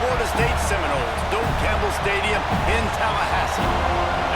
Florida State Seminoles, Doak Campbell Stadium in Tallahassee,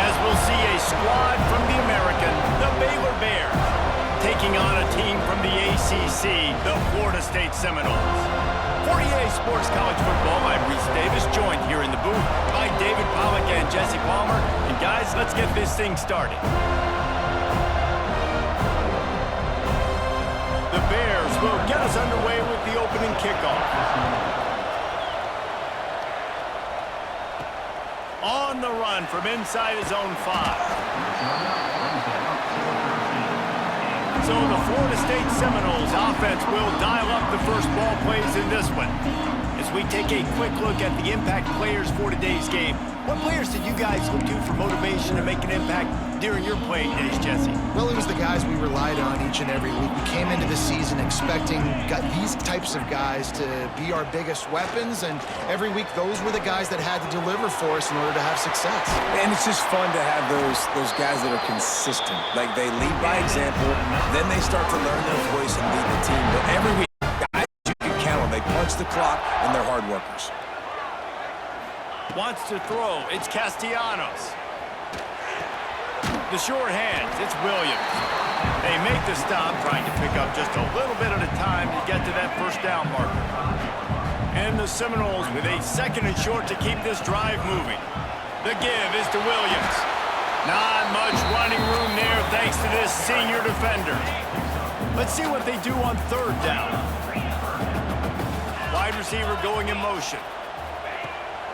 as we'll see a squad from the American, the Baylor Bears, taking on a team from the ACC, the Florida State Seminoles. For EA Sports College Football, I'm Reese Davis, joined here in the booth by David Pollack and Jesse Palmer. And guys, let's get this thing started. The Bears will get us underway with the opening kickoff. On the run from inside his own 5. So the Florida State Seminoles offense will dial up the first ball plays in this one. As we take a quick look at the impact players for today's game, what players did you guys look to for motivation to make an impact during your playing days, Jesse? Well, it was the guys we relied on each and every week. We came into the season expecting these types of guys to be our biggest weapons, and every week those were the guys that had to deliver for us in order to have success. And it's just fun to have those guys that are consistent. Like, they lead by example, then they start to learn their voice and lead the team. But every week, guys you can count on. They punch the clock, and they're hard workers. Wants to throw. It's Castellanos. The short hands. It's Williams. They make the stop, trying to pick up just a little bit at a time to get to that first down marker. And the Seminoles with a second and short to keep this drive moving. The give is to Williams. Not much running room there thanks to this senior defender. Let's see what they do on third down. Wide receiver going in motion.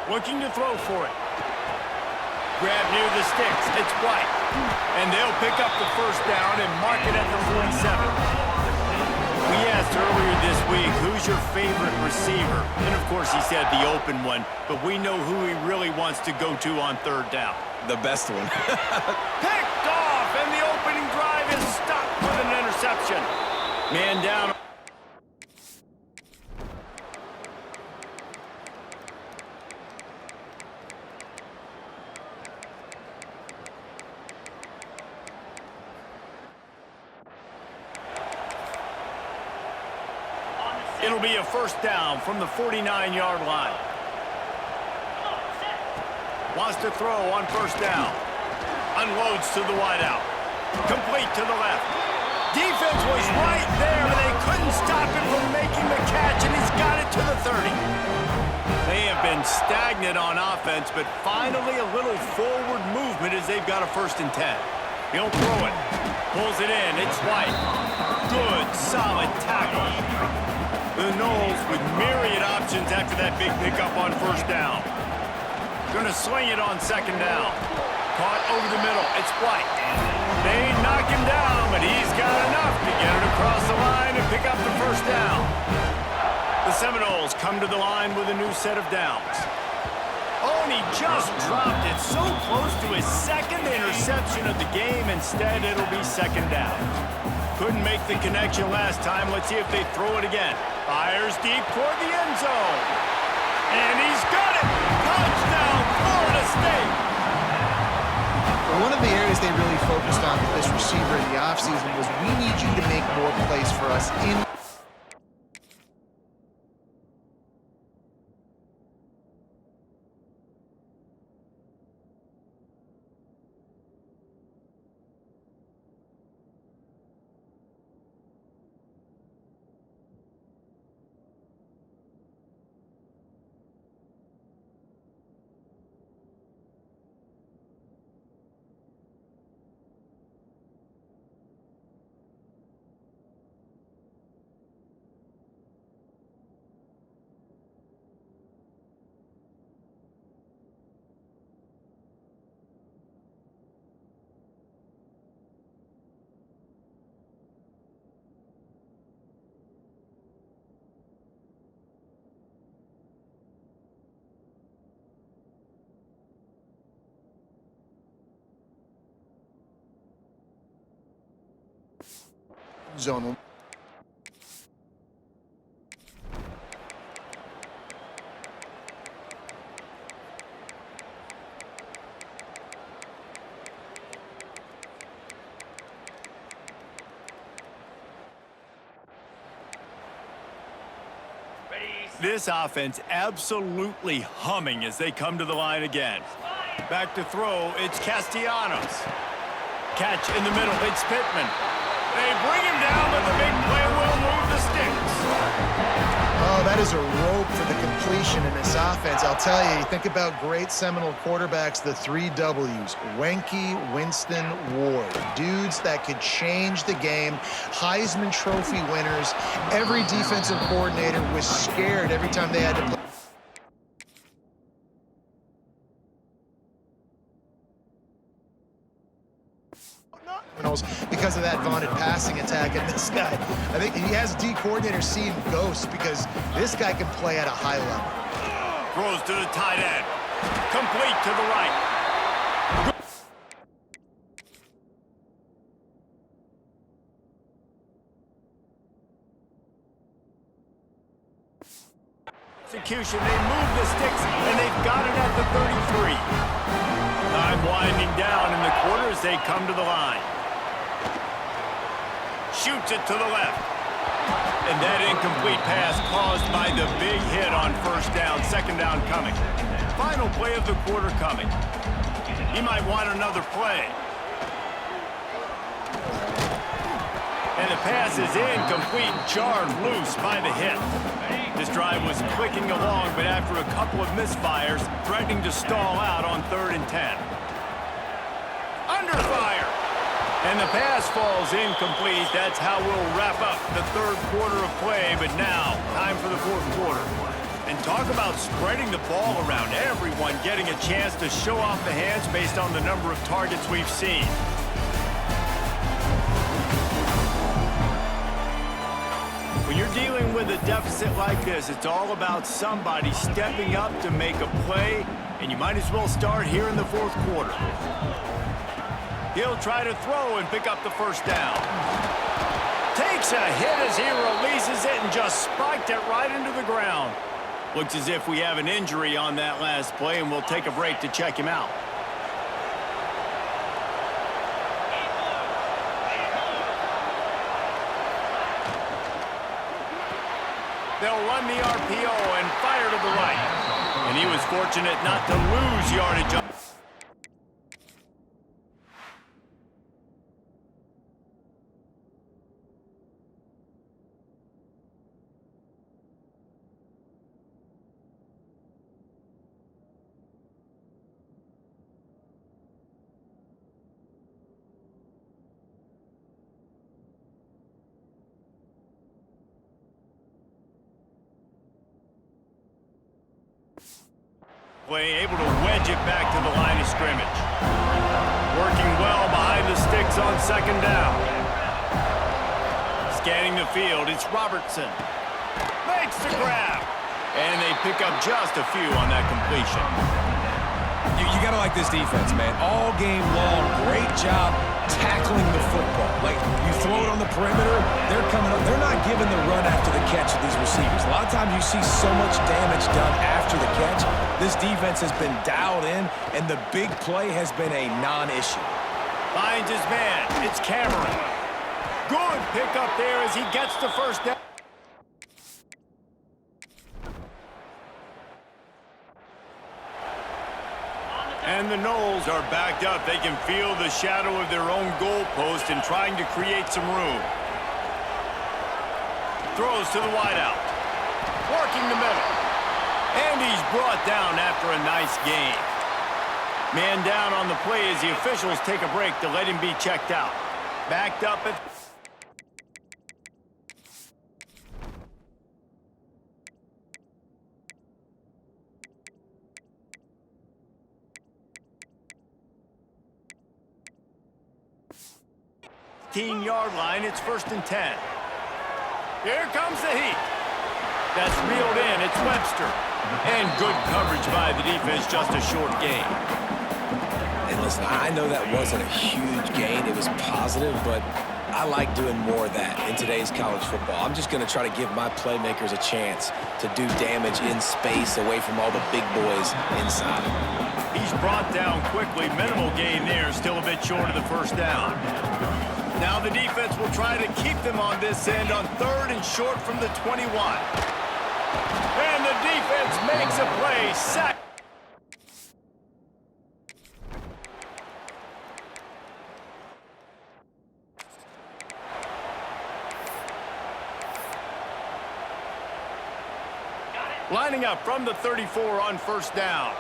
Looking to throw for it. Grab near the sticks. It's White. And they'll pick up the first down and mark it at the 47. We asked earlier this week, who's your favorite receiver? And, of course, he said the open one. But we know who he really wants to go to on third down. The best one. Picked off, and the opening drive is stopped with an interception. Man down. It'll be a first down from the 49-yard line. Wants to throw on first down. Unloads to the wideout. Complete to the left. Defense was right there, but they couldn't stop him from making the catch, and he's got it to the 30. They have been stagnant on offense, but finally a little forward movement as they've got a 1st and 10. He'll throw it. Pulls it in. It's White. Good, solid tackle. The Noles with myriad options after that big pickup on first down. Gonna swing it on second down. Caught over the middle. It's White. They knock him down, but he's got enough to get it across the line and pick up the first down. The Seminoles come to the line with a new set of downs. Oh, and he just dropped it so close to his second interception of the game. Instead, it'll be second down. Couldn't make the connection last time. Let's see if they throw it again. Fires deep toward the end zone. And he's got it! Touchdown, Florida State! One of the areas they really focused on with this receiver in the offseason was, we need you to make more plays for us in zone. This offense absolutely humming as they come to the line again. Back to throw, it's Castellanos. Catch in the middle, it's Pittman. They bring him down, but the big play will move the sticks. Oh, that is a rope for the completion in this offense. I'll tell you, you think about great Seminole quarterbacks, the 3 W's, Wenke, Winston, Ward. Dudes that could change the game, Heisman Trophy winners. Every defensive coordinator was scared every time they had to play. Because of that vaunted passing attack. And this guy, I think he has D coordinator seeing ghosts because this guy can play at a high level. Throws to the tight end. Complete to the right. Execution, they move the sticks, and they've got it at the 33. Time winding down in the quarter as they come to the line. Shoots it to the left. And that incomplete pass caused by the big hit on first down. Second down coming. Final play of the quarter coming. He might want another play. And the pass is incomplete, jarred loose by the hit. This drive was clicking along, but after a couple of misfires, threatening to stall out on 3rd and 10. Under fire! And the pass falls incomplete. That's how we'll wrap up the 3rd quarter of play, but now, time for the 4th quarter. And talk about spreading the ball around, everyone getting a chance to show off the hands based on the number of targets we've seen. When you're dealing with a deficit like this, it's all about somebody stepping up to make a play, and you might as well start here in the 4th quarter. He'll try to throw and pick up the first down. Takes a hit as he releases it and just spiked it right into the ground. Looks as if we have an injury on that last play, and we'll take a break to check him out. They'll run the RPO and fire to the right. And he was fortunate not to lose yardage. Play able to wedge it back to the line of scrimmage. Working well behind the sticks on 2nd down. Scanning the field, it's Robertson. Makes the grab. And they pick up just a few on that completion. You got to like this defense, man. All game long, great job tackling the football. Like, you throw it on the perimeter, they're coming up. They're not giving the run after the catch of these receivers. A lot of times you see so much damage done after the catch. This defense has been dialed in, and the big play has been a non-issue. Finds his man. It's Cameron. Good pickup there as he gets the first down. And the Noles are backed up. They can feel the shadow of their own goalpost and trying to create some room. Throws to the wideout. Working the middle. And he's brought down after a nice gain. Man down on the play as the officials take a break to let him be checked out. Backed up at... yard line, it's 1st and 10. Here comes the heat. That's reeled in, it's Webster. And good coverage by the defense, just a short gain. And listen, I know that wasn't a huge gain. It was positive, but I like doing more of that in today's college football. I'm just going to try to give my playmakers a chance to do damage in space away from all the big boys inside. He's brought down quickly. Minimal gain there, still a bit short of the first down. Now the defense will try to keep them on this end on 3rd and short from the 21. And the defense makes a play. Sack. Lining up from the 34 on first down.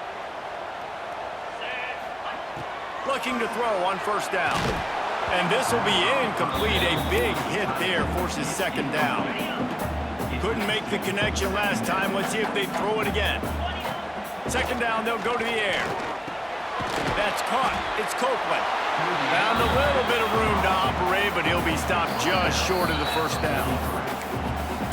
Looking to throw on first down. And this will be incomplete. A big hit there forces second down. Couldn't make the connection last time. Let's see if they throw it again. Second down, they'll go to the air. That's caught. It's Copeland. Found a little bit of room to operate, but he'll be stopped just short of the first down.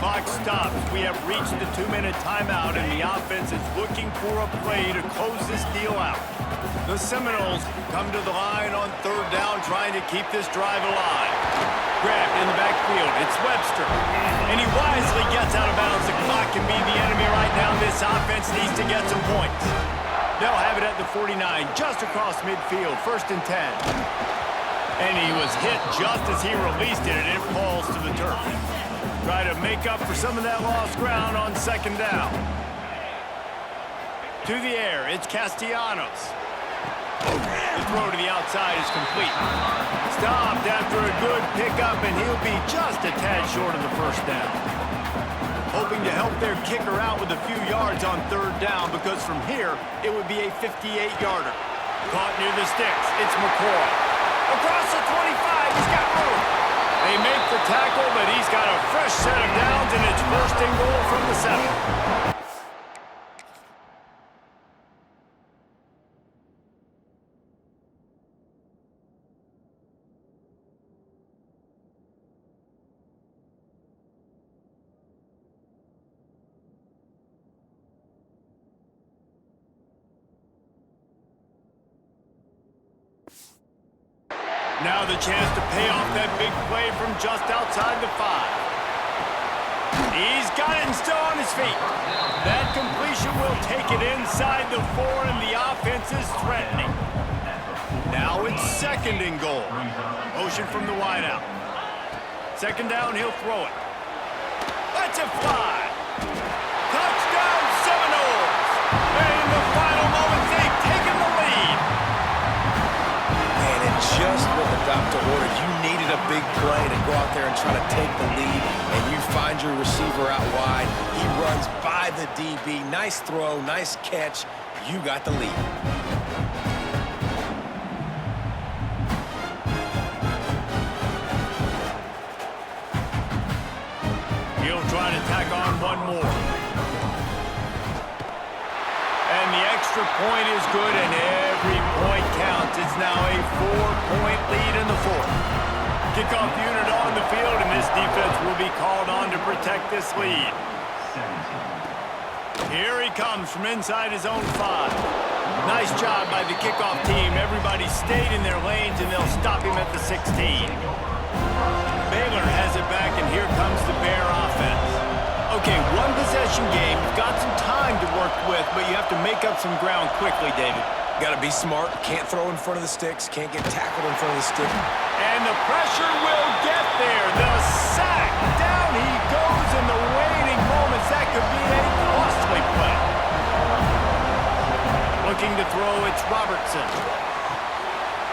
Clock stops. We have reached the 2-minute timeout, and the offense is looking for a play to close this deal out. The Seminoles come to the line on third down, trying to keep this drive alive. Grabbed in the backfield. It's Webster. And he wisely gets out of bounds. The clock can be the enemy right now. This offense needs to get some points. They'll have it at the 49, just across midfield, 1st and 10. And he was hit just as he released it, and it falls to the turf. Try to make up for some of that lost ground on second down. To the air, it's Castellanos. The throw to the outside is complete. Stopped after a good pickup, and he'll be just a tad short of the first down. Hoping to help their kicker out with a few yards on third down, because from here, it would be a 58-yarder. Caught near the sticks. It's McCoy. Across the 25, he's got room. They make the tackle, but he's got a fresh set of downs, and it's 1st and goal from the 7. Now the chance to pay off that big play from just outside the 5. He's got it and still on his feet. That completion will take it inside the 4, and the offense is threatening. Now it's 2nd and goal. Motion from the wideout. Second down, he'll throw it. Lets it fly. Touchdown Seminoles. And in the final moments, they've taken the lead. Just what the doctor ordered. You needed a big play to go out there and try to take the lead, and you find your receiver out wide. He runs by the DB. Nice throw, nice catch. You got the lead. He'll try to tack on one more. And the extra point is good, and every point counts. It's now a 4-point lead in the 4th. Kickoff unit on the field, and this defense will be called on to protect this lead. Here he comes from inside his own 5. Nice job by the kickoff team. Everybody stayed in their lanes, and they'll stop him at the 16. Baylor has it back, and here comes the Bear offense. Okay, one possession game. You've got some time to work with, but you have to make up some ground quickly, David. Got to be smart. Can't throw in front of the sticks. Can't get tackled in front of the stick. And the pressure will get there. The sack. Down he goes in the waning moments. That could be a costly play. Looking to throw, it's Robertson.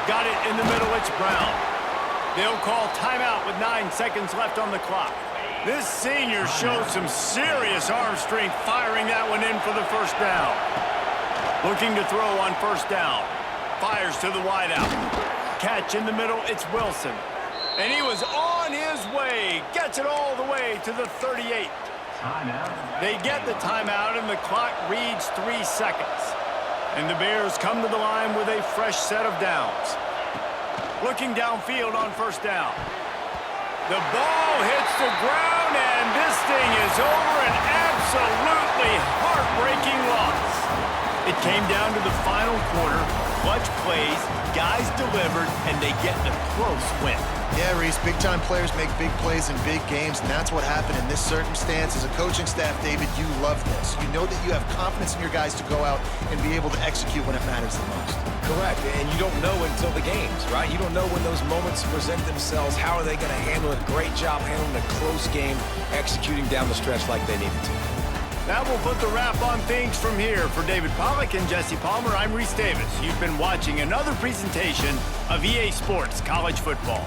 Got it in the middle, it's Brown. They'll call timeout with 9 seconds left on the clock. This senior shows some serious arm strength firing that one in for the first down. Looking to throw on first down. Fires to the wideout. Catch in the middle, it's Wilson. And he was on his way. Gets it all the way to the 38. They get the timeout, and the clock reads 3 seconds. And the Bears come to the line with a fresh set of downs. Looking downfield on first down. The ball hits the ground, and this thing is over. An absolutely heartbreaking loss. It came down to the final quarter. Clutch plays, guys delivered, and they get the close win. Yeah, Reese, big-time players make big plays in big games, and that's what happened in this circumstance. As a coaching staff, David, you love this. You know that you have confidence in your guys to go out and be able to execute when it matters the most. Correct, and you don't know until the games, right? You don't know when those moments present themselves. How are they going to handle it? Great job handling a close game, executing down the stretch like they needed to. That will put the wrap on things from here. For David Pollack and Jesse Palmer, I'm Reese Davis. You've been watching another presentation of EA Sports College Football.